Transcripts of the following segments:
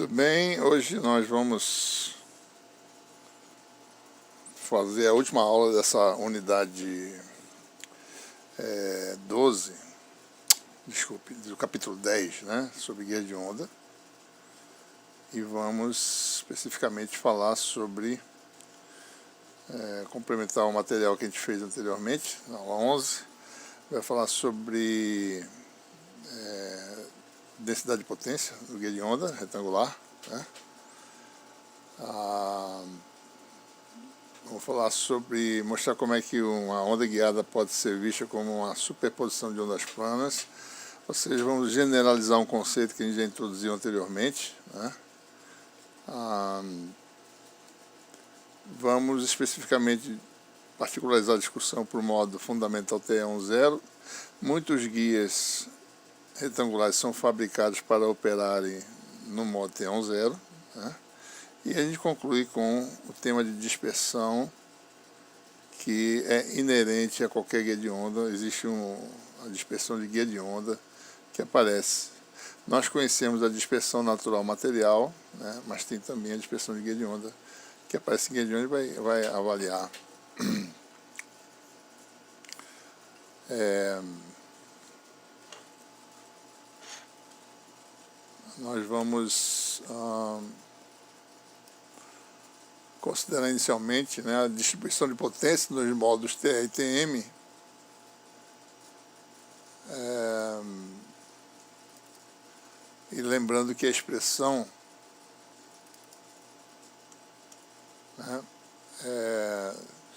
Muito bem, hoje nós vamos fazer a última aula dessa unidade 12, desculpe, do capítulo 10, né, sobre guia de onda. E vamos especificamente falar sobre, complementar o material que a gente fez anteriormente, na aula 11. Vai falar sobre densidade de potência do guia de onda retangular, né? Vamos falar sobre, mostrar como é que uma onda guiada pode ser vista como uma superposição de ondas planas. Ou seja, vamos generalizar um conceito que a gente já introduziu anteriormente, né? Vamos especificamente particularizar a discussão para o modo fundamental TE10. Muitos guias retangulares são fabricados para operarem no modo TE10, né? E a gente conclui com o tema de dispersão, que é inerente a qualquer guia de onda. Existe a dispersão de guia de onda que aparece. Nós conhecemos a dispersão natural material, né? Mas tem também a dispersão de guia de onda que aparece em guia de onda e vai avaliar. Nós vamos considerar inicialmente, né, a distribuição de potência nos modos TE e TM. E lembrando que a expressão, né,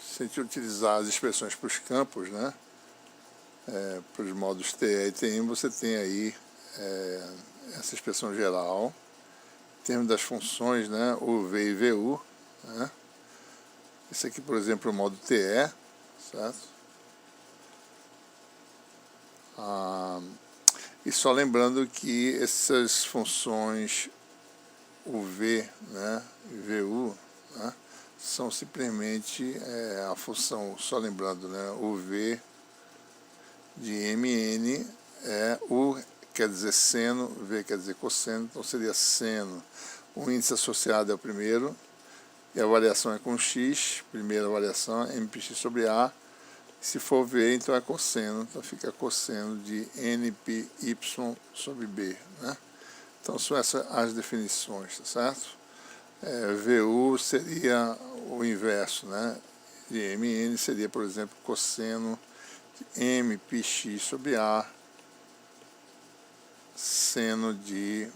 se a gente utilizar as expressões para os campos, né, para os modos TE e TM, você tem aí essa expressão geral, em termos das funções, né, UV e VU, né? Esse aqui, por exemplo, é o modo TE, certo? E só lembrando que essas funções UV, né, e VU, né, são simplesmente a função, só lembrando, né, UV de MN U quer dizer seno, V quer dizer cosseno, então seria seno. O índice associado é o primeiro, e a variação é com x, primeira variação é MPx sobre A. Se for V, então é cosseno, então fica cosseno de NPy sobre B, né? Então são essas as definições, tá certo? VU seria o inverso, né? De MN seria, por exemplo, cosseno de MPx sobre A, seno de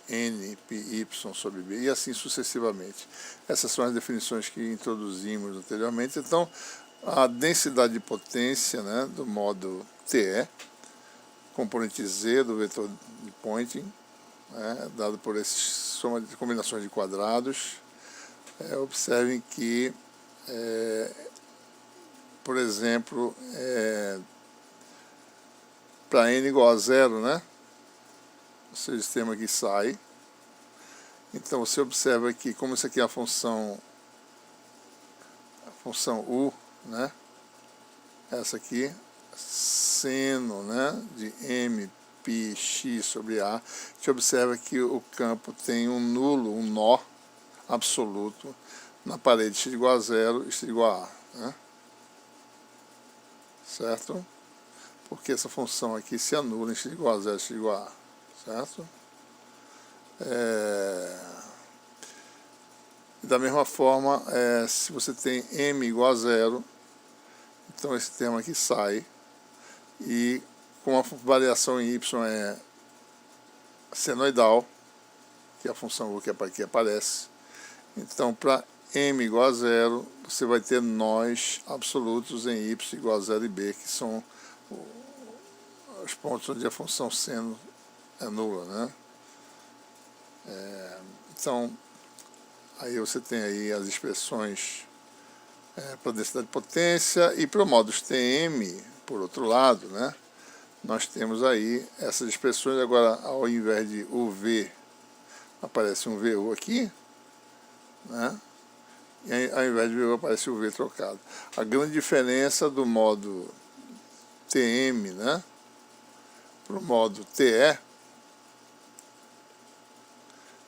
NPy sobre B, e assim sucessivamente. Essas são as definições que introduzimos anteriormente. Então, a densidade de potência, né, do modo TE, componente Z do vetor de Poynting, né, dado por essa soma de combinações de quadrados. Observem que, por exemplo, para n igual a zero, né, ou seja, esse termo aqui sai. Então você observa que, como isso aqui é a função U, né, essa aqui, seno, né, de MPx sobre A, a gente observa que o campo tem um nulo, um nó absoluto na parede x igual a zero e x igual a A, né? Certo? Porque essa função aqui se anula em x igual a zero e x igual a A, certo? Da mesma forma, se você tem m igual a zero, então esse termo aqui sai, e com a variação em y é senoidal, que é a função U que aqui aparece. Então, para m igual a zero, você vai ter nós absolutos em y igual a 0 e b, que são os pontos onde a função seno é nula, né? Então, aí você tem aí as expressões para densidade de potência, e para o modus TM, por outro lado, né, nós temos aí essas expressões. Agora, ao invés de UV, aparece um VU aqui, né, e aí, ao invés de VU aparece o V trocado. A grande diferença do modo TM, né, para o modo TE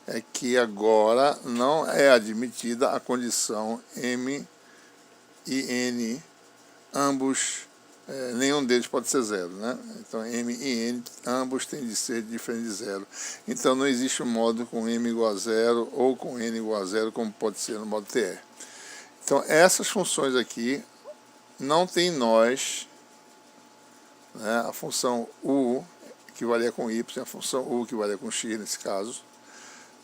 é que agora não é admitida a condição M e N, ambos, nenhum deles pode ser zero, né? Então M e N, ambos têm de ser diferente de zero. Então não existe um modo com M igual a zero ou com N igual a zero, como pode ser no modo TE. Então essas funções aqui não tem nós, né? A função U, que varia com Y, a função U, que varia com X nesse caso,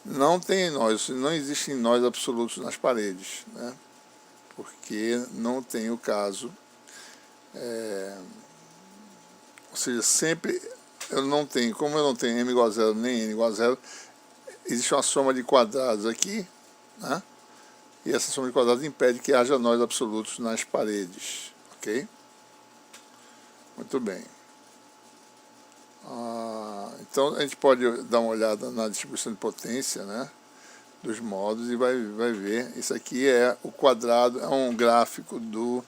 não tem nós, não existem nós absolutos nas paredes, né? Porque não tem o caso, ou seja, sempre eu não tenho, como eu não tenho M igual a zero nem N igual a zero, existe uma soma de quadrados aqui, né? E essa soma de quadrados impede que haja nós absolutos nas paredes, ok? Muito bem. Então a gente pode dar uma olhada na distribuição de potência, né, dos modos, e vai ver. Isso aqui é o quadrado, é um gráfico do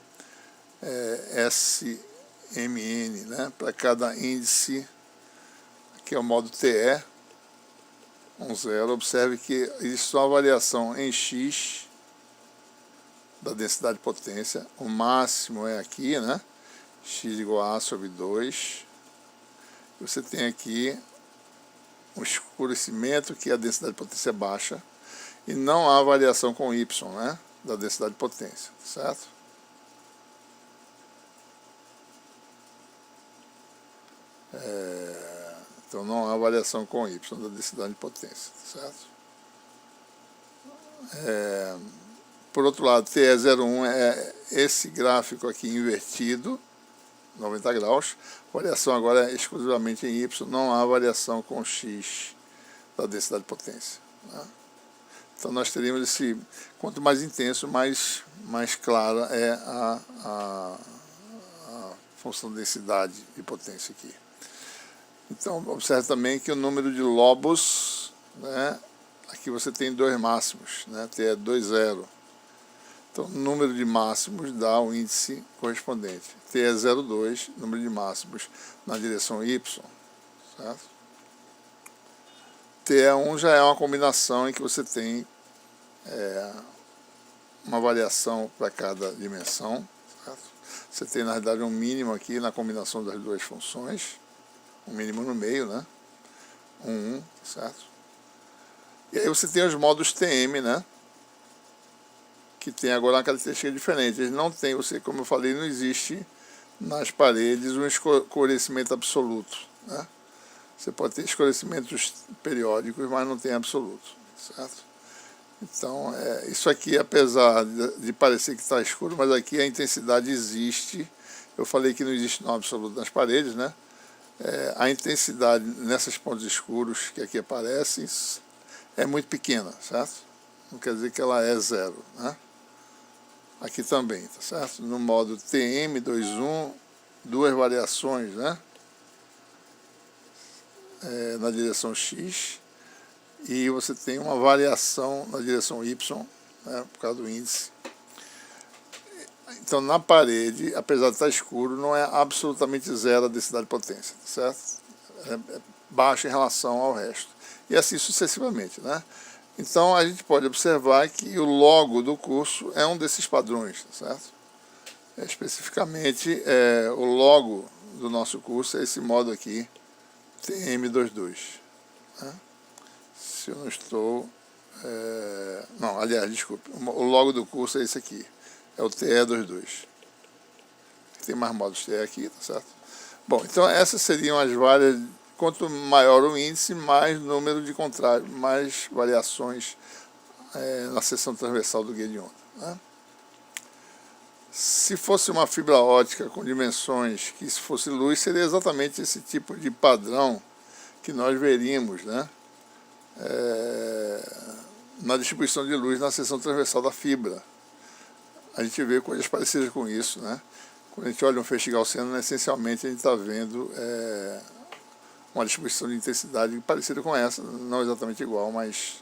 SMN, né, para cada índice, que é o modo TE, 0. Observe que existe uma variação em X da densidade de potência. O máximo é aqui, né, x igual a sobre 2. Você tem aqui um escurecimento, que a densidade de potência é baixa, e não há variação com Y, né, da densidade de potência, certo? Então não há variação com Y da densidade de potência, certo? Por outro lado, TE01 é esse gráfico aqui invertido, 90 graus, a variação agora é exclusivamente em Y, não há variação com X da densidade de potência, né? Então nós teríamos esse, quanto mais intenso, mais clara é a função de densidade e potência aqui. Então observe também que o número de lobos, né, aqui você tem dois máximos, né, TE 20. Então, o número de máximos dá o índice correspondente. TE 02, número de máximos na direção Y, certo? TE1 já é uma combinação em que você tem uma variação para cada dimensão, certo? Você tem, na realidade, um mínimo aqui na combinação das duas funções, um mínimo no meio, né? 1, certo? E aí você tem os modos TM, né, que tem agora uma característica diferente. Eles não tem, como eu falei, não existe nas paredes um escurecimento absoluto, né? Você pode ter escurecimentos periódicos, mas não tem absoluto, certo? Então, isso aqui, apesar de parecer que está escuro, mas aqui a intensidade existe. Eu falei que não existe nó absoluto nas paredes, né? A intensidade nesses pontos escuros que aqui aparecem é muito pequena, certo? Não quer dizer que ela é zero, né? Aqui também, tá certo? No modo TM21, duas variações, né, na direção X, e você tem uma variação na direção Y, né, por causa do índice. Então, na parede, apesar de estar escuro, não é absolutamente zero a densidade de potência, tá certo? É baixa em relação ao resto. E assim sucessivamente, né? Então, a gente pode observar que o logo do curso é um desses padrões, certo? Especificamente, o logo do nosso curso é esse modo aqui, TM22. Né? Se eu não estou... não, aliás, desculpe, o logo do curso é esse aqui, é o TE22. Tem mais modos TE aqui, tá certo? Bom, então essas seriam as várias... Quanto maior o índice, mais número de contrários, mais variações na seção transversal do guia de onda, né? Se fosse uma fibra ótica com dimensões que, se fosse luz, seria exatamente esse tipo de padrão que nós veríamos, né, na distribuição de luz na seção transversal da fibra. A gente vê coisas parecidas com isso, né? Quando a gente olha um feixe gaussiano, essencialmente a gente está vendo uma distribuição de intensidade parecida com essa, não exatamente igual, mas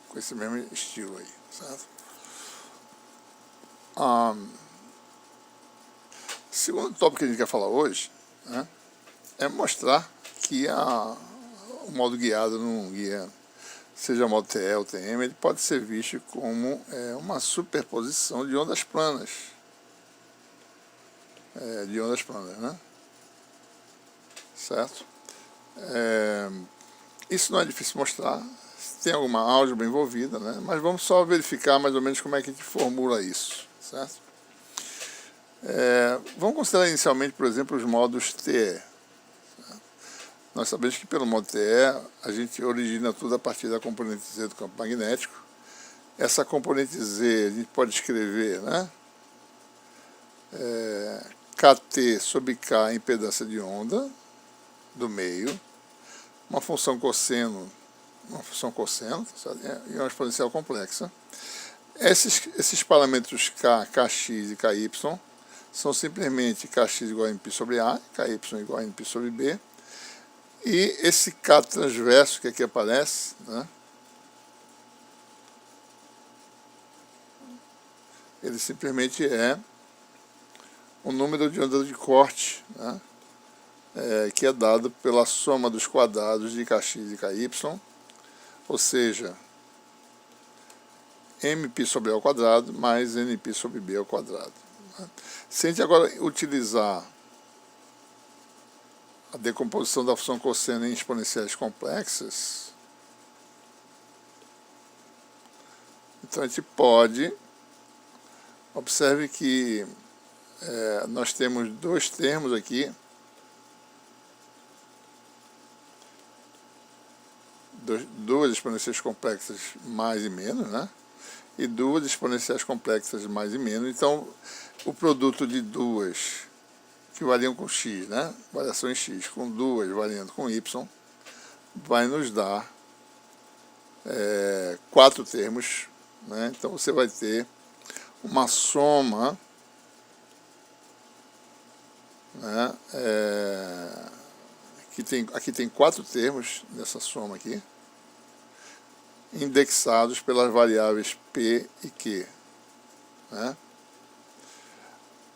com esse mesmo estilo aí, certo? O segundo tópico que a gente quer falar hoje, né, é mostrar que o modo guiado num guia seja modo TE ou TM, ele pode ser visto como uma superposição de ondas planas. Né? Certo? Isso não é difícil mostrar, tem alguma álgebra envolvida, né? Mas vamos só verificar mais ou menos como é que a gente formula isso, certo? Vamos considerar inicialmente, por exemplo, os modos TE. Nós sabemos que pelo modo TE a gente origina tudo a partir da componente Z do campo magnético. Essa componente Z a gente pode escrever, né? Kt sobre K, a impedância de onda do meio, uma função cosseno, e uma exponencial complexa. Esses parâmetros K, Kx e Ky são simplesmente Kx igual a Nπ sobre A, Ky igual a Nπ sobre B, e esse K transverso que aqui aparece, né, ele simplesmente é o número de ondas de corte, né, que é dado pela soma dos quadrados de Kx e Ky, ou seja, Mπ sobre A ao quadrado mais Nπ sobre B ao quadrado. Se a gente agora utilizar a decomposição da função cosseno em exponenciais complexas, então a gente pode, observe que nós temos dois termos aqui, duas exponenciais complexas mais e menos, né? E duas exponenciais complexas mais e menos. Então, o produto de duas que variam com x, né? Variação em x, com duas variando com y, vai nos dar 4 termos, né? Então, você vai ter uma soma, né? Aqui tem 4 termos nessa soma aqui, indexados pelas variáveis P e Q, né?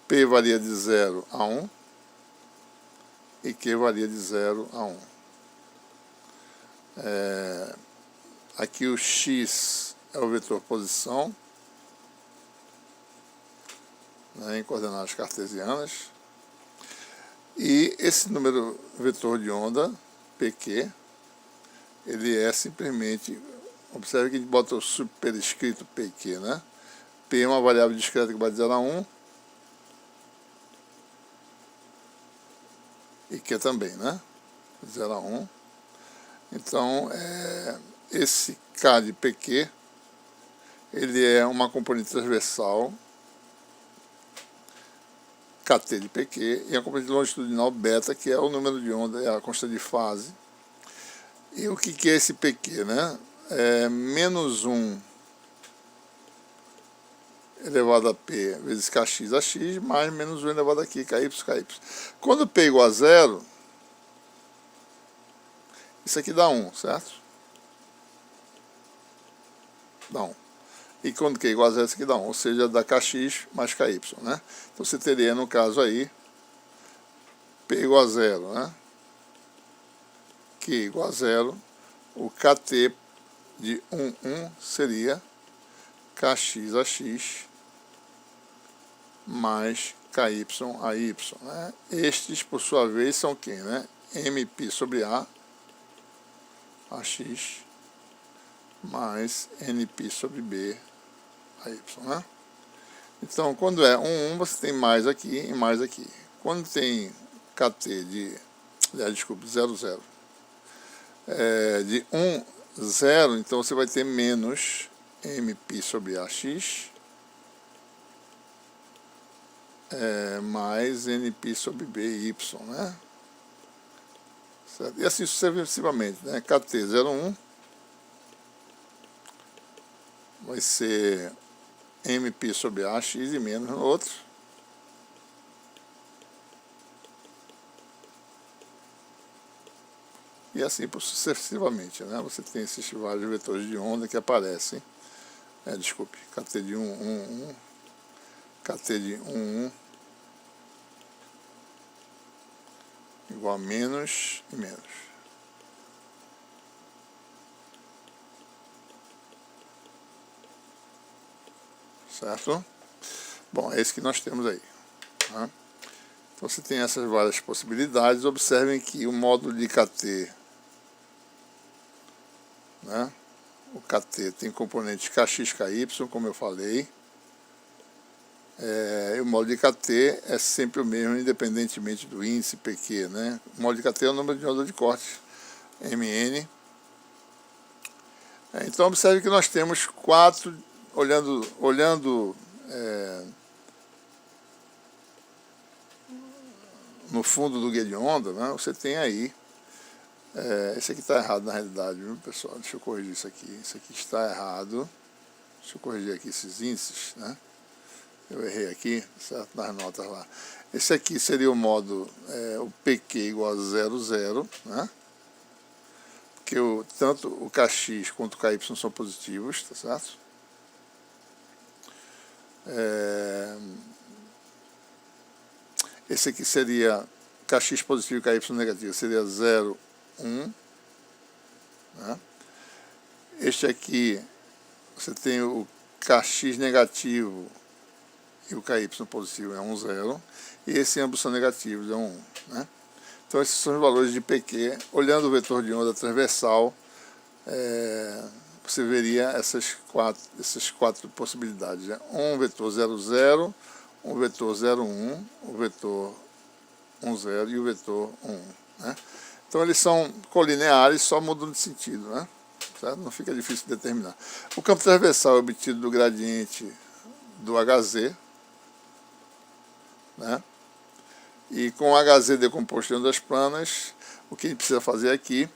P varia de 0 a 1 e Q varia de 0 a 1. Aqui o X é o vetor posição, né, em coordenadas cartesianas, e esse número vetor de onda, PQ, ele é simplesmente, observe que a gente bota o superescrito PQ, né? P é uma variável discreta que vai de 0 a 1, e Q também, né? 0 a 1. Então, esse K de PQ, ele é uma componente transversal, Kt de PQ, e a componente longitudinal beta, que é o número de onda, é a constante de fase. E o que é esse PQ, né? Menos 1 elevado a P vezes Kx a x, mais menos 1 elevado a Ky, Ky. Quando P é igual a 0, isso aqui dá 1, certo? Dá 1. E quando Q é igual a 0, isso aqui dá 1, ou seja, dá Kx mais Ky, né? Então você teria, no caso aí, P igual a 0, né? Q igual a 0, o Kt de 1, 1 seria Kx a x mais Ky a y, né? Estes, por sua vez, são quem, né? Mπ sobre A, AX, mais Nπ sobre B, AY, né? Então, quando é 1, 1, você tem mais aqui e mais aqui. Quando tem Kt de, desculpe, 0, 0, de 1, 0, então você vai ter menos Mπ sobre AX, mais Nπ sobre BY, né? Certo? E assim sucessivamente, né? Kt 01 vai ser Mπ sobre AX e menos no outro. E assim sucessivamente, né? Você tem esses vários vetores de onda que aparecem. Desculpe, Kt de 1, 1, 1, Kt de 1, 1, igual a menos e menos. certo? Bom, é isso que nós temos aí. Tá? Então você tem essas várias possibilidades. Observem que o módulo de KT, né? O KT tem componentes KX, KY, como eu falei. E o módulo de KT é sempre o mesmo, independentemente do índice PQ, né? O módulo de KT é o número de onda de corte, MN. Então observe que nós temos 4, olhando no fundo do guia de onda, né? Você tem aí, esse aqui está errado na realidade, viu, pessoal? Deixa eu corrigir isso aqui está errado. Deixa eu corrigir aqui esses índices, né? Eu errei aqui, certo? Nas notas lá. Esse aqui seria o modo, o PQ igual a 0,0, né? Porque tanto o KX quanto o KY são positivos, tá certo? Esse aqui seria KX positivo e KY negativo, seria 0, 1. Né? Este aqui, você tem o KX negativo e o KY positivo é 1, 0. E esse ambos são negativos, é 1. Né? Então esses são os valores de PQ. Olhando o vetor de onda transversal, você veria essas quatro possibilidades. Né? Um vetor 0, 0, um vetor 0, 1, o vetor 1, 0 e o vetor 1. Né? Então eles são colineares, só mudam de sentido. Né? Certo? Não fica difícil de determinar. O campo transversal é obtido do gradiente do HZ, né? E com o HZ decomposto em ondas planas, o que a gente precisa fazer aqui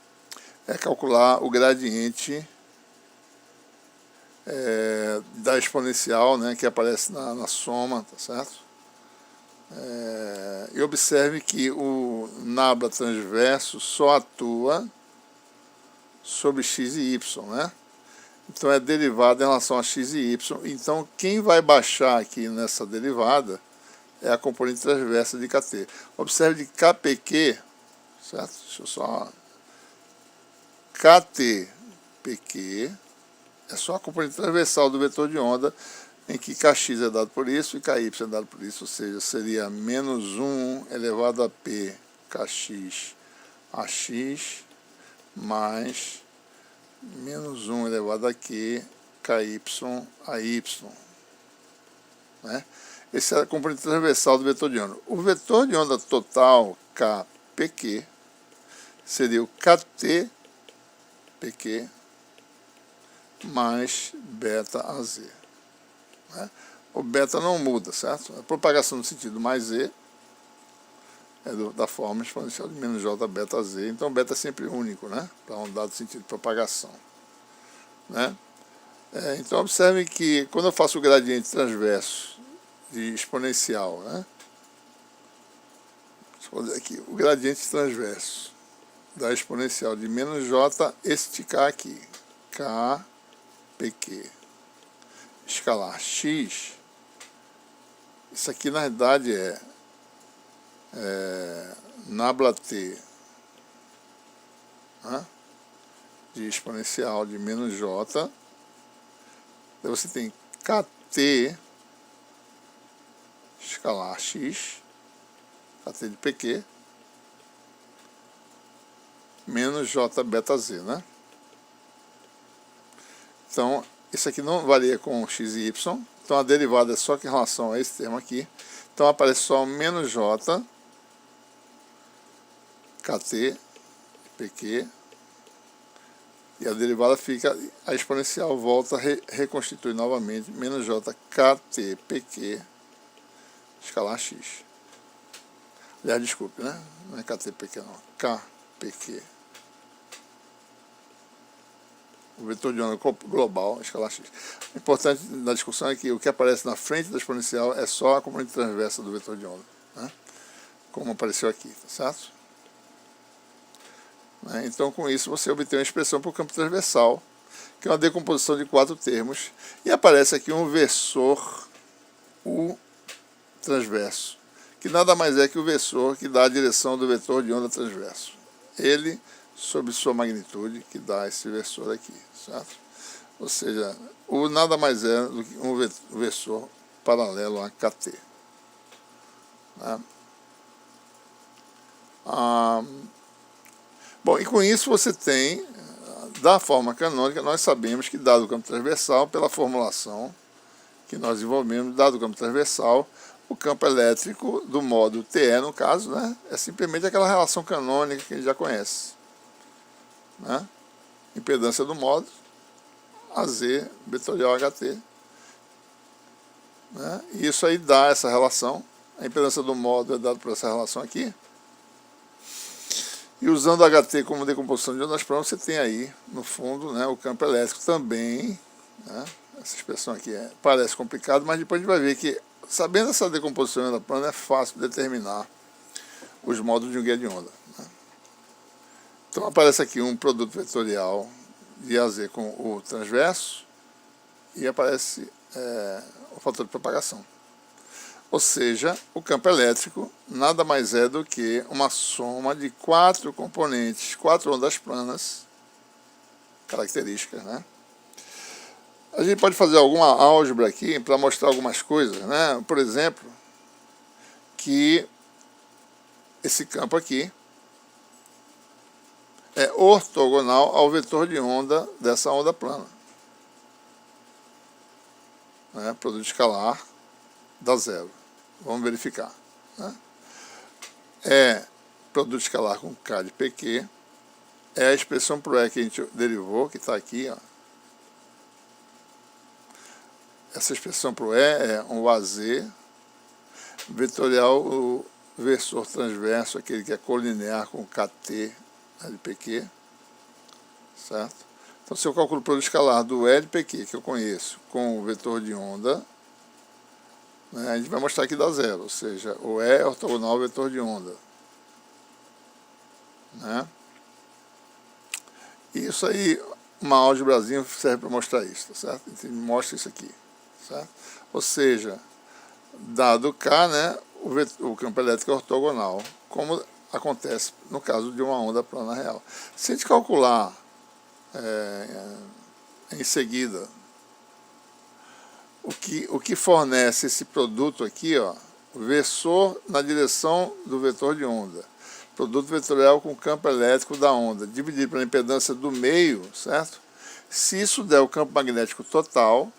é calcular o gradiente da exponencial, né, que aparece na soma, tá certo? E observe que o nabla transverso só atua sobre x e y, né? Então é derivada em relação a x e y. Então quem vai baixar aqui nessa derivada é a componente transversa de KT. Observe que KPQ, certo? Deixa eu só... KT, PQ, é só a componente transversal do vetor de onda, em que KX é dado por isso e KY é dado por isso, ou seja, seria menos 1 elevado a P KX AX mais menos 1 elevado a Q KY AY. Né? Essa é a componente transversal do vetor de onda. O vetor de onda total, KPQ, seria o KT PQ mais beta AZ. Né? O beta não muda, certo? A propagação no sentido mais Z é da forma exponencial de menos J beta Z. Então beta é sempre único, né? Para um dado sentido de propagação. Né? Então observe que quando eu faço o gradiente transverso de exponencial, né? Deixa eu fazer aqui, o gradiente transverso da exponencial de menos J, este K aqui, K, PQ, escalar X, isso aqui na verdade é nabla T, né? De exponencial de menos J, daí você tem KT, escalar X, KT de PQ, menos J beta Z, né? Então, isso aqui não varia com x e y, então a derivada é só que em relação a esse termo aqui. Então aparece só menos J, KT, PQ, e a derivada fica, a exponencial volta, reconstitui novamente, menos J, KT, PQ, escalar X. Aliás, desculpe, né? Não é KT, PQ não, KPQ. O vetor de onda global, escalar X. O importante na discussão é que o que aparece na frente da exponencial é só a componente transversa do vetor de onda, né? Como apareceu aqui, tá certo? Então, com isso, você obtém uma expressão para o campo transversal, que é uma decomposição de 4 termos, e aparece aqui um versor U transverso, que nada mais é que o versor que dá a direção do vetor de onda transverso. Ele sobre sua magnitude, que dá esse versor aqui, certo? Ou seja, U nada mais é do que um vetor paralelo a KT. Né? Bom, e com isso você tem, da forma canônica, nós sabemos que, dado o campo transversal, pela formulação que nós desenvolvemos, dado o campo transversal, o campo elétrico do modo TE, no caso, né, é simplesmente aquela relação canônica que a gente já conhece. Né? Impedância do modo, AZ vetorial HT. Né? E isso aí dá essa relação. A impedância do modo é dada por essa relação aqui. E usando HT como decomposição de ondas planas, você tem aí, no fundo, né, o campo elétrico também. Né? Essa expressão aqui parece complicada, mas depois a gente vai ver que, sabendo essa decomposição de onda plana, é fácil determinar os modos de um guia de onda. Né? Então aparece aqui um produto vetorial de AZ com o transverso e aparece o fator de propagação. Ou seja, o campo elétrico nada mais é do que uma soma de 4 componentes, 4 ondas planas características. Né? A gente pode fazer alguma álgebra aqui para mostrar algumas coisas. Né? Por exemplo, que esse campo aqui é ortogonal ao vetor de onda dessa onda plana. Né? Produto escalar dá zero. Vamos verificar. Né? É produto escalar com K de PQ. É a expressão para o E que a gente derivou, que está aqui. Ó. Essa expressão para o E é um AZ vetorial, o versor transverso, aquele que é colinear com KT de PQ. Certo? Então, se eu calculo o produto escalar do E de PQ, que eu conheço, com o vetor de onda, né, a gente vai mostrar que dá zero, ou seja, o E é ortogonal ao vetor de onda. Né? E isso aí, uma álgebrazinha serve para mostrar isso, tá certo? A gente mostra isso aqui. Certo? Ou seja, dado K, né, o campo elétrico é ortogonal, como acontece no caso de uma onda plana real. Se a gente calcular em seguida o que fornece esse produto aqui, ó, versor na direção do vetor de onda, produto vetorial com campo elétrico da onda, dividido pela impedância do meio, certo? Se isso der o campo magnético total,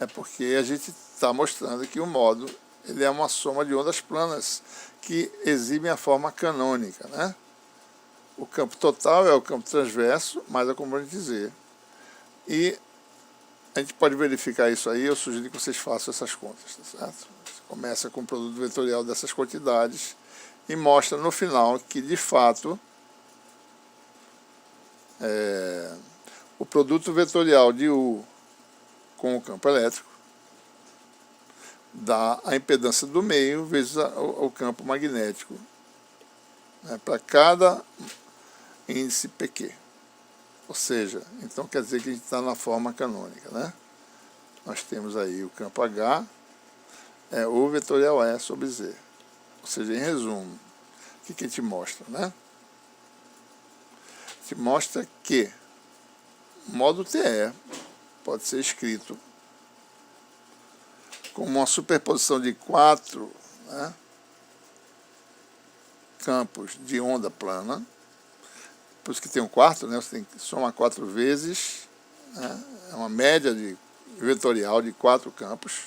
é porque a gente está mostrando que o modo ele é uma soma de ondas planas que exibem a forma canônica. Né? O campo total é o campo transverso mais a componente Z. E a gente pode verificar isso aí, eu sugiro que vocês façam essas contas. Tá certo? Você começa com o produto vetorial dessas quantidades e mostra no final que, de fato, o produto vetorial de U com o campo elétrico dá a impedância do meio vezes o campo magnético, né, para cada índice PQ. Ou seja, então quer dizer que a gente está na forma canônica. Né? Nós temos aí o campo H, O vetorial E sobre Z. Ou seja, em resumo, o que a gente mostra? Né? A gente mostra que o modo TE pode ser escrito como uma superposição de 4, né, campos de onda plana. Por isso que tem um quarto, né, você tem que somar 4 vezes, né, é uma média vetorial de 4 campos.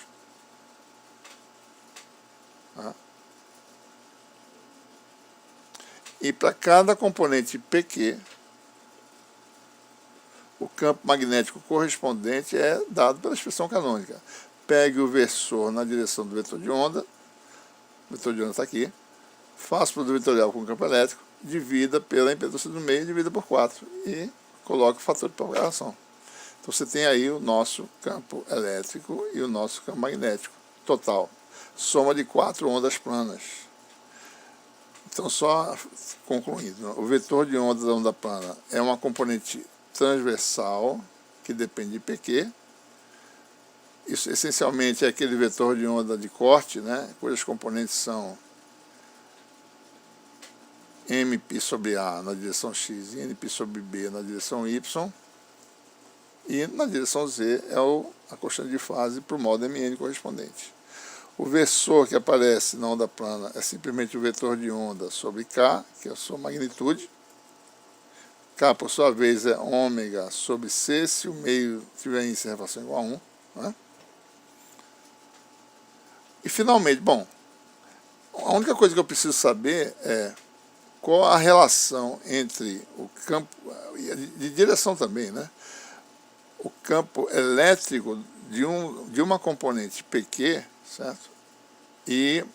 Tá? E para cada componente PQ, o campo magnético correspondente é dado pela expressão canônica. Pegue o versor na direção do vetor de onda, o vetor de onda está aqui, faça o produto vetorial com o campo elétrico, divida pela impedância do meio, divida por 4 e coloque o fator de propagação. Então você tem aí o nosso campo elétrico e o nosso campo magnético total, soma de 4 ondas planas. Então, só concluindo, o vetor de onda da onda plana é uma componente transversal que depende de PQ. Isso essencialmente é aquele vetor de onda de corte, né, cujas componentes são mπ sobre A na direção x e nπ sobre B na direção y. E na direção Z é a constante de fase para o modo Mn correspondente. O versor que aparece na onda plana é simplesmente o vetor de onda sobre K, que é a sua magnitude. K, por sua vez, é ômega sobre C, se o meio tiver índice de refração igual a 1. Né? E, finalmente, bom, a única coisa que eu preciso saber é qual a relação entre o campo, de direção também, né? O campo elétrico de uma componente PQ, certo? E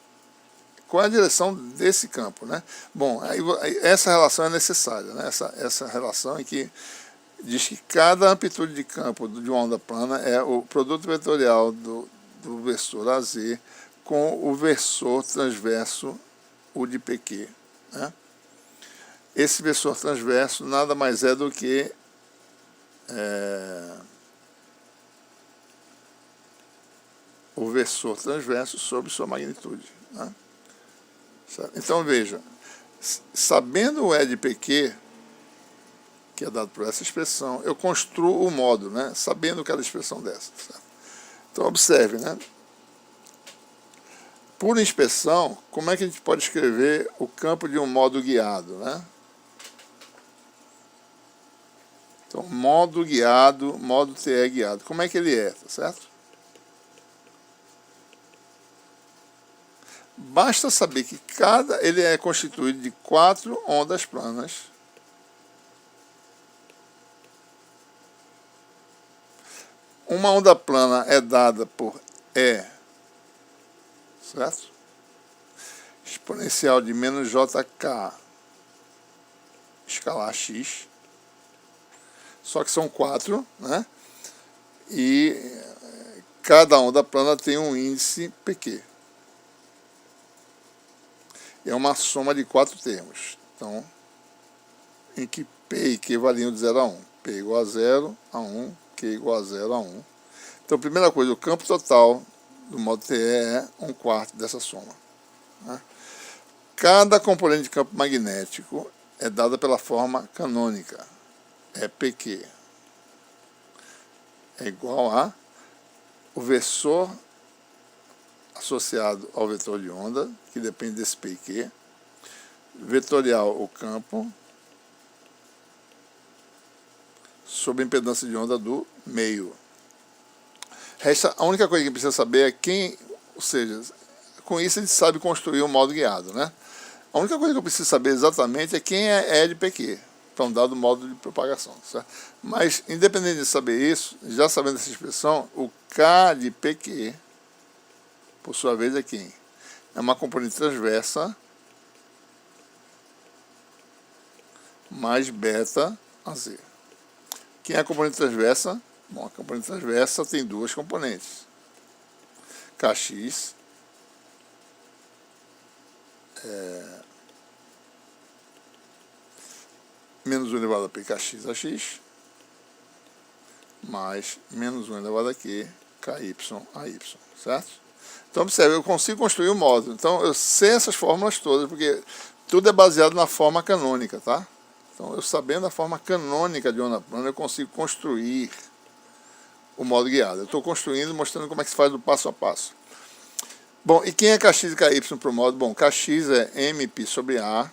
qual é a direção desse campo, né? Bom, essa relação é necessária, né? Essa relação em que diz que cada amplitude de campo de uma onda plana é o produto vetorial do versor AZ com o versor transverso, o de PQ, né? Esse versor transverso nada mais é do que o versor transverso sobre sua magnitude. Né? Então, veja, sabendo o E de PQ, que é dado por essa expressão, eu construo o modo, né? Sabendo cada expressão dessa. Certo? Então, observe, né? Por inspeção, como é que a gente pode escrever o campo de um modo guiado, né? Então, modo guiado, modo TE guiado. Como é que ele é, tá certo? Basta saber que ele é constituído de 4 ondas planas. Uma onda plana é dada por E, certo? Exponencial de menos JK escalar X. Só que são 4, né? E cada onda plana tem um índice PQ. É uma soma de 4 termos. Então, em que P e Q variam de 0 a 1. P igual a 0 a 1, Q igual a 0 a 1. Então, primeira coisa, o campo total do modo TE é 1/4 dessa soma. Né? Cada componente de campo magnético é dada pela forma canônica. É PQ. É igual a o versor associado ao vetor de onda, que depende desse P e Q, vetorial o campo, sobre a impedância de onda do meio. Resta, a única coisa que precisa saber é quem, ou seja, com isso a gente sabe construir um modo guiado, né? A única coisa que eu preciso saber exatamente é quem é E de PQ, para um dado modo de propagação, certo? Mas, independente de saber isso, já sabendo essa expressão, o K de PQ, por sua vez, é quem? É uma componente transversa mais beta AZ. Quem é a componente transversa? Bom, a componente transversa tem duas componentes. Kx menos 1 elevado a pkx a x, mais menos 1 elevado a q, ky a y, certo? Então, observe, eu consigo construir o módulo. Então, eu sei essas fórmulas todas, porque tudo é baseado na forma canônica, tá? Então, eu sabendo a forma canônica de onda plana, eu consigo construir o modo guiado. Eu estou construindo, mostrando como é que se faz do passo a passo. Bom, e quem é Kx e Ky para o modo? Bom, Kx é mπ sobre A,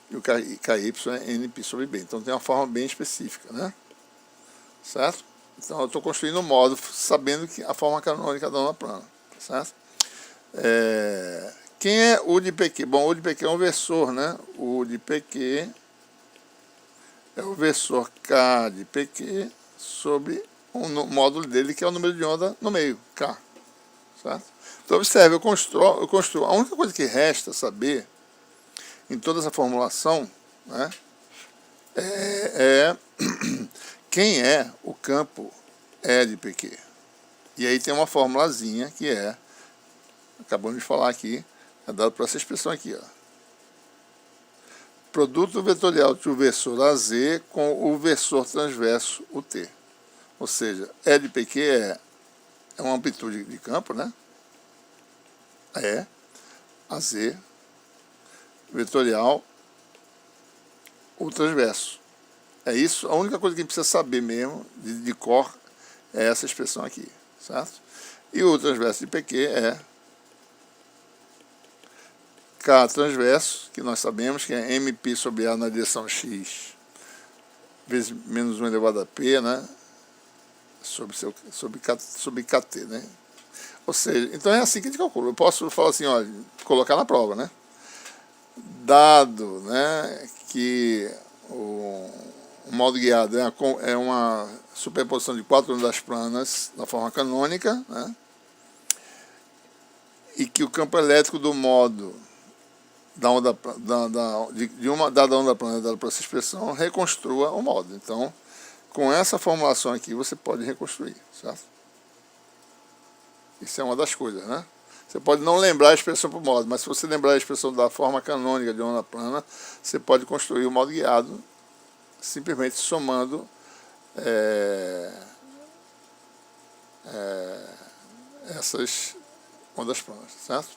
e o Ky é nπ sobre B. Então, tem uma forma bem específica, né? Certo? Então, eu estou construindo um modo sabendo que a forma canônica da onda plana, certo? Quem é U de PQ? Bom, U de PQ é um versor, né? U de PQ é o versor K de PQ sobre o módulo dele, que é o número de onda no meio, K. Certo? Então, observe, eu construo. A única coisa que resta saber em toda essa formulação, né, quem é o campo E de PQ. E aí tem uma formulazinha que acabamos de falar aqui, é dado por essa expressão aqui, ó. Produto vetorial do versor AZ com o versor transverso UT. Ou seja, E de PQ é uma amplitude de campo, né? AZ vetorial o transverso. É isso, a única coisa que a gente precisa saber mesmo, de cor, é essa expressão aqui, certo? E o transverso de PQ é K transverso, que nós sabemos que é MP sobre A na direção X, vezes menos 1 elevado a P, né? Sobre KT, né? Ou seja, então é assim que a gente calcula. Eu posso falar assim, olha, colocar na prova, né? Dado, né, que o modo guiado é uma superposição de 4 ondas planas na forma canônica, né? E que o campo elétrico do modo da onda, de uma dada onda plana dada por essa expressão reconstrua o modo. Então, com essa formulação aqui, você pode reconstruir, certo? Isso é uma das coisas, né? Você pode não lembrar a expressão por modo, mas se você lembrar a expressão da forma canônica de onda plana, você pode construir o modo guiado simplesmente somando essas ondas planas, certo?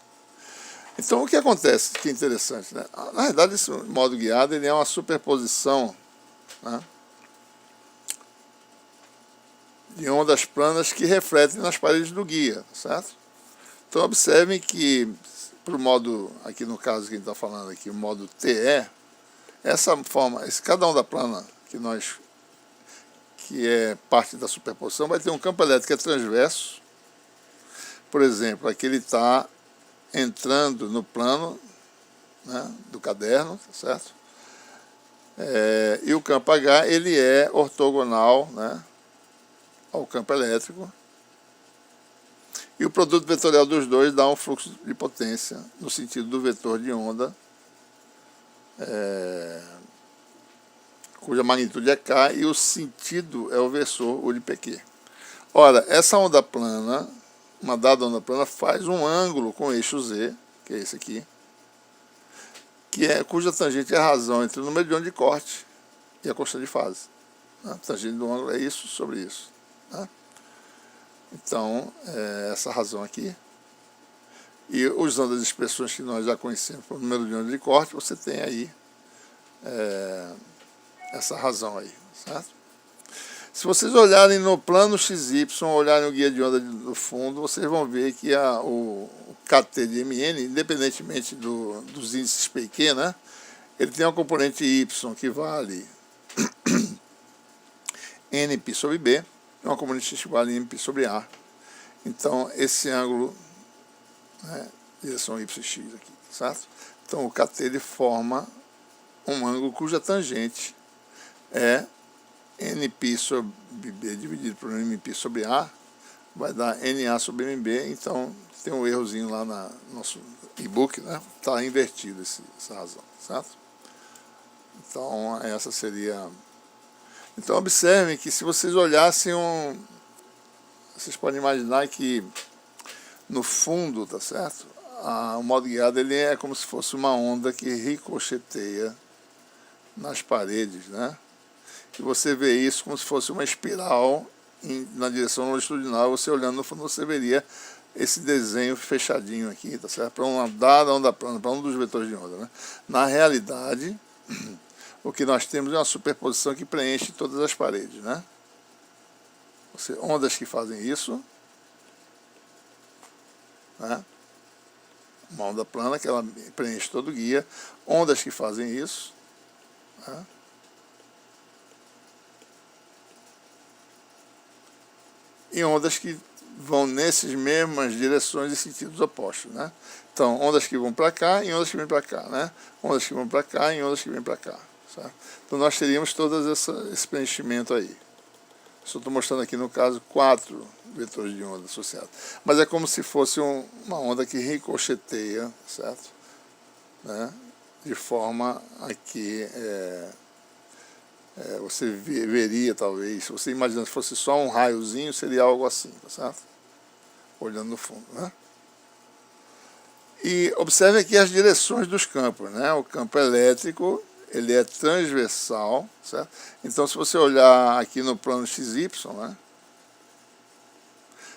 Então, o que acontece, que é interessante, né? Na verdade, esse modo guiado ele é uma superposição, né, de ondas planas que refletem nas paredes do guia, certo? Então, observem que, para o modo, aqui no caso que a gente está falando aqui, o modo TE, essa forma, cada onda plana que é parte da superposição, vai ter um campo elétrico que é transverso. Por exemplo, aqui ele está entrando no plano, né, do caderno, certo? E o campo H, ele é ortogonal, né, ao campo elétrico. E o produto vetorial dos dois dá um fluxo de potência no sentido do vetor de onda, cuja magnitude é K e o sentido é o versor, o de PQ. Ora, essa onda plana, uma dada onda plana, faz um ângulo com o eixo Z, que é esse aqui, cuja tangente é a razão entre o número de onda de corte e a constante de fase. A tangente do ângulo é isso sobre isso, né? Então, essa razão aqui. E usando as expressões que nós já conhecemos para o número de onda de corte, você tem aí essa razão aí, certo? Se vocês olharem no plano XY, olharem o guia de onda do fundo, vocês vão ver que o KT de MN, independentemente dos índices PQ, né, ele tem uma componente Y que vale NP sobre B, e uma componente X que vale NP sobre A. Então, esse ângulo, né, direção YX aqui, certo? Então, o KT ele forma um ângulo cuja tangente é NP sobre B dividido por NP sobre A, vai dar NA sobre MB. Então tem um errozinho lá no nosso e-book, né? Está invertido essa razão, certo? Então essa seria. Então observem que se vocês olhassem vocês podem imaginar que no fundo, tá certo? O modo guiado ele é como se fosse uma onda que ricocheteia nas paredes, né? E você vê isso como se fosse uma espiral na direção longitudinal. Você olhando no fundo, você veria esse desenho fechadinho aqui, tá certo? Para uma dada onda plana, para um dos vetores de onda, né? Na realidade, o que nós temos é uma superposição que preenche todas as paredes, né? Ondas que fazem isso, né? Uma onda plana que ela preenche todo o guia, ondas que fazem isso, né? E ondas que vão nessas mesmas direções e sentidos opostos, né? Então, ondas que vão para cá e ondas que vêm para cá, né? Ondas que vão para cá e ondas que vêm para cá, certo? Então, nós teríamos todo esse preenchimento aí. Só estou mostrando aqui, no caso, 4 vetores de onda associados. Mas é como se fosse uma onda que ricocheteia, certo? Né? De forma a que você veria, talvez, se você imagina se fosse só um raiozinho, seria algo assim, tá certo? Olhando no fundo, né? E observe aqui as direções dos campos, né? O campo elétrico, ele é transversal, certo? Então, se você olhar aqui no plano XY, né?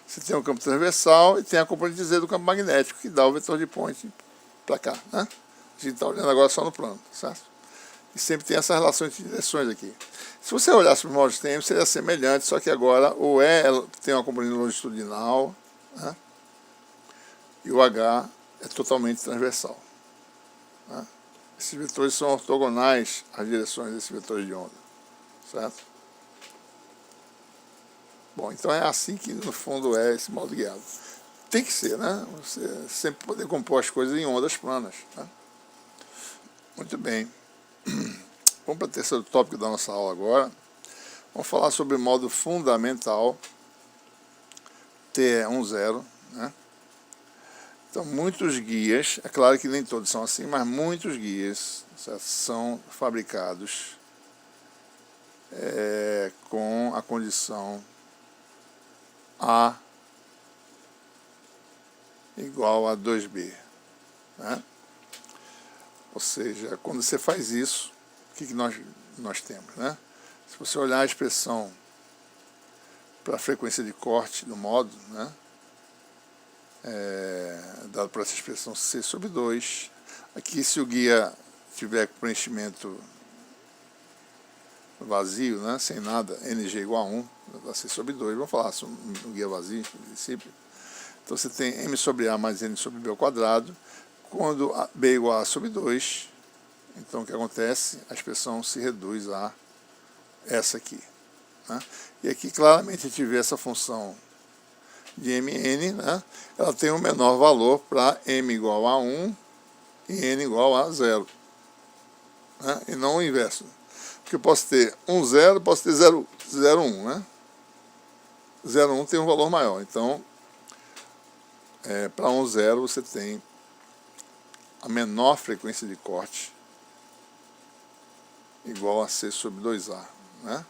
Você tem o campo transversal e tem a componente Z do campo magnético, que dá o vetor de point para cá, né? A gente está olhando agora só no plano, certo? E sempre tem essa relação entre direções aqui. Se você olhasse para o modo TM, seria semelhante, só que agora o E tem uma componente longitudinal, né? E o H é totalmente transversal, né? Esses vetores são ortogonais às direções desses vetores de onda, certo? Bom, então é assim que no fundo é esse modo guiado. Tem que ser, né? Você sempre poder compor as coisas em ondas planas, né? Muito bem. Vamos para o terceiro tópico da nossa aula agora. Vamos falar sobre o modo fundamental TE10, né? Então, muitos guias, é claro que nem todos são assim, mas muitos guias, certo, são fabricados com a condição A igual a 2B, né? Ou seja, quando você faz isso, o que nós temos, né? Se você olhar a expressão para a frequência de corte do modo, né? Dado por essa expressão C sobre 2, aqui se o guia tiver preenchimento vazio, né? Sem nada, NG igual a 1, vai ser sobre 2, vamos falar sobre um guia vazio, em princípio. Então você tem M sobre A mais N sobre B ao quadrado. Quando B é igual a sobre 2, então o que acontece? A expressão se reduz a essa aqui, né? E aqui claramente a gente vê essa função de Mn, né? Ela tem um menor valor para M igual a 1 e N igual a 0, né? E não o inverso. Porque eu posso ter 1, 0, posso ter 0, 0, 1, né? 0, 1 tem um valor maior. Então, para 1, 0 você tem a menor frequência de corte igual a C sobre 2A, né?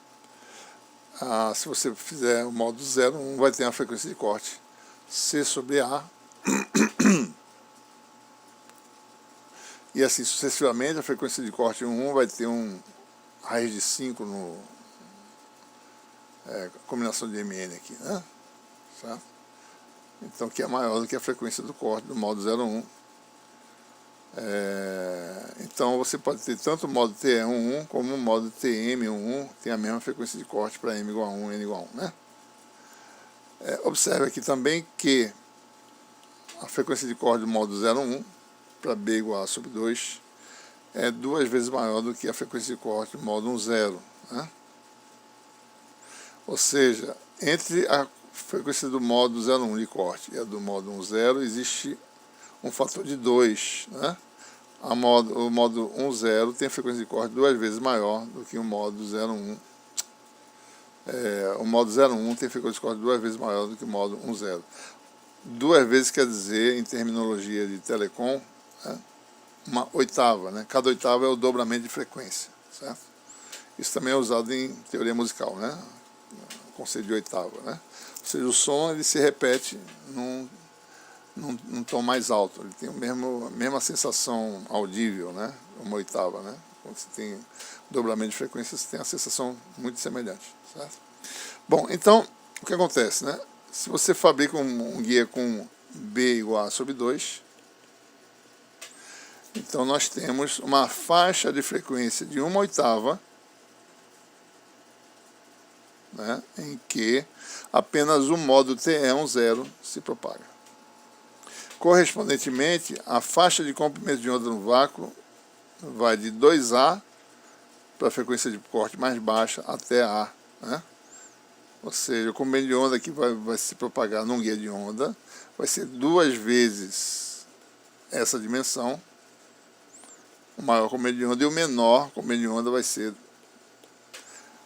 Se você fizer o modo 0, 1 vai ter a frequência de corte C sobre A e assim sucessivamente. A frequência de corte 1 vai ter raiz de 5 no combinação de Mn aqui, né? Certo? Então que é maior do que a frequência do corte do modo 0, 1. Então você pode ter tanto o modo TE11 como o modo TM11, tem a mesma frequência de corte para M igual a 1, N igual a 1, né? Observe aqui também que a frequência de corte do modo 0,1 para B igual a sobre 2 é 2 vezes maior do que a frequência de corte do modo 1,0, né? Ou seja, entre a frequência do modo 0,1 de corte e a do modo 1,0 existe um fator de 2, né? O modo 1,0 tem a frequência de corte 2 vezes maior do que o modo 0,1. O modo 0,1 tem a frequência de corte 2 vezes maior do que o modo 1,0. 2 vezes quer dizer, em terminologia de telecom, né, uma oitava, né? Cada oitava é o dobramento de frequência, certo? Isso também é usado em teoria musical, né? O conceito de oitava, né? Ou seja, o som ele se repete num tom mais alto, ele tem a mesma sensação audível, né? Uma oitava, né? Quando você tem dobramento de frequência, você tem a sensação muito semelhante, certo? Bom, então, o que acontece, né? Se você fabrica um guia com B igual a sobre 2, então nós temos uma faixa de frequência de 1/8, né, em que apenas o modo TE10 se propaga. Correspondentemente, a faixa de comprimento de onda no vácuo vai de 2A para a frequência de corte mais baixa até A, né? Ou seja, o comprimento de onda que vai se propagar num guia de onda vai ser 2 vezes essa dimensão, o maior comprimento de onda, e o menor comprimento de onda vai ser,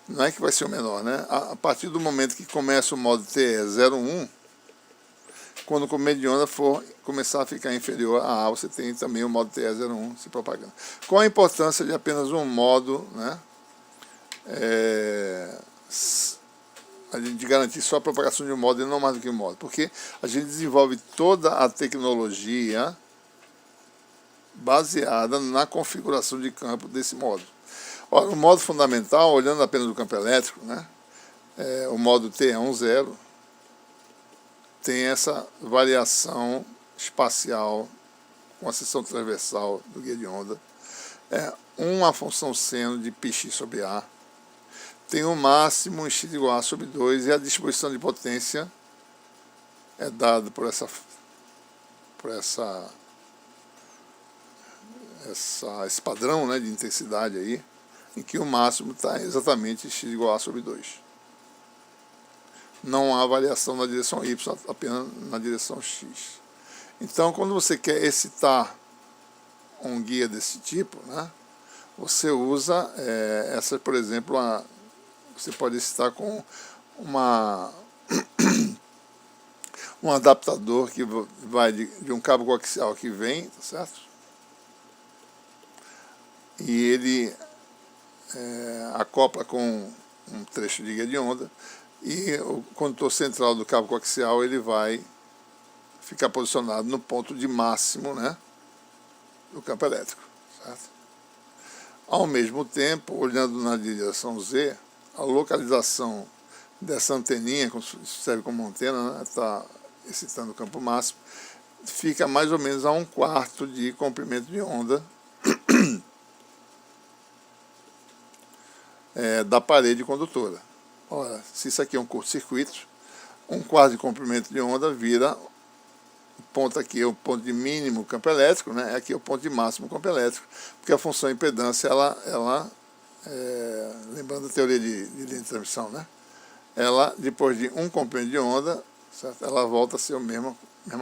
não é que vai ser o menor, né? A partir do momento que começa o modo TE01, quando o comprimento de onda for começar a ficar inferior a A, você tem também o modo TE01 se propagando. Qual a importância de apenas um modo, né? De garantir só a propagação de um modo e não mais do que um modo? Porque a gente desenvolve toda a tecnologia baseada na configuração de campo desse modo. Ora, o modo fundamental, olhando apenas o campo elétrico, né? O modo TE10 tem essa variação espacial com a seção transversal do guia de onda é uma função seno de πx sobre A, tem o máximo em x igual a sobre 2 e a distribuição de potência é dada por esse padrão, né, de intensidade aí, em que o máximo está exatamente x igual a sobre 2. Não há variação na direção y, apenas na direção x. Então, quando você quer excitar um guia desse tipo, né, você usa essa, por exemplo, você pode excitar com um adaptador que vai de um cabo coaxial que vem, tá certo? E ele acopla com um trecho de guia de onda, e o condutor central do cabo coaxial ele vai ficar posicionado no ponto de máximo, né, do campo elétrico, certo? Ao mesmo tempo, olhando na direção Z, a localização dessa anteninha, que serve como antena, né, está excitando o campo máximo, fica mais ou menos a 1/4 de comprimento de onda da parede condutora. Ora, se isso aqui é um curto-circuito, 1/4 de comprimento de onda vira o ponto aqui, é o ponto de mínimo campo elétrico, né? Aqui é o ponto de máximo campo elétrico, porque a função impedância, lembrando a teoria de linha de transmissão, né? Ela, depois de um comprimento de onda, certo? Ela volta a ser a mesma